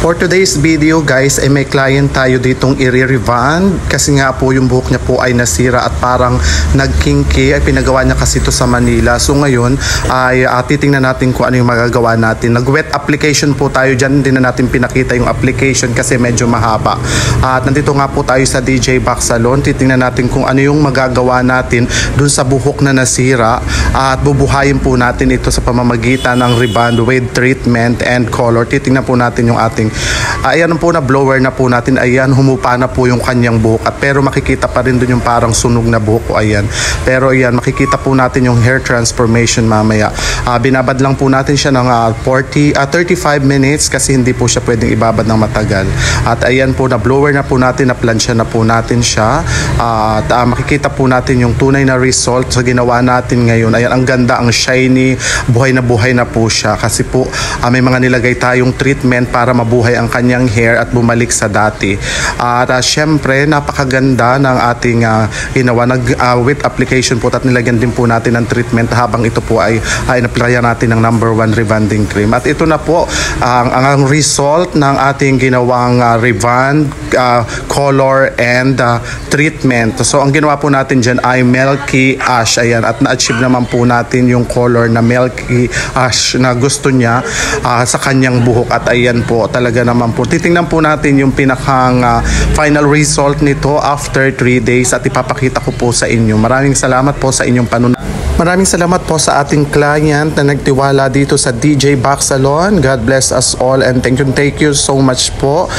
For today's video guys ay may client tayo ditong i-rebond kasi nga po yung buhok niya po ay nasira at parang nagkinky. Ay pinagawa niya kasi ito sa Manila. So ngayon ay titingnan natin kung ano yung magagawa natin. Nag-wet application po tayo dyan. Hindi na natin pinakita yung application kasi medyo mahaba. At nandito nga po tayo sa DJ Box Salon. Titingnan natin kung ano yung magagawa natin dun sa buhok na nasira. At bubuhayin po natin ito sa pamamagitan ng rebond with treatment and color. Titingnan po natin yung ating ayan po na blower na po natin. Ayan, humupa na po yung kanyang buhok. At pero makikita pa rin dun yung parang sunog na buhok ko. Ayan. Pero ayan, makikita po natin yung hair transformation mamaya. Binabad lang po natin siya ng 35 minutes kasi hindi po siya pwedeng ibabad ng matagal. At ayan po, na blower na po natin, na plansya na po natin siya. At makikita po natin yung tunay na result sa ginawa natin ngayon. Ayan, ang ganda, ang shiny, buhay na po siya. Kasi po may mga nilagay tayong treatment para mabuhay ang kanyang hair at bumalik sa dati. At syempre, napakaganda ng ating ginawa. With application po at nilagyan din po natin ng treatment habang ito po ay na-applyan natin ng #1 rebonding cream. At ito na po ang result ng ating ginawang rebond, color and treatment. So ang ginawa po natin dyan ay milky ash. Ayan, at na-achieve naman po natin yung color na milky ash na gusto niya sa kanyang buhok. At ayan po, talaga naman po. Titingnan po natin yung pinakang final result nito after 3 days at ipapakita ko po sa inyo. Maraming salamat po sa inyong panunood. Maraming salamat po sa ating client na nagtiwala dito sa DJ Box Salon. God bless us all and thank you so much po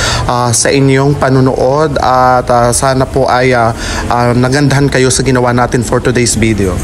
sa inyong panunood at sana po ay nagandahan kayo sa ginawa natin for today's video.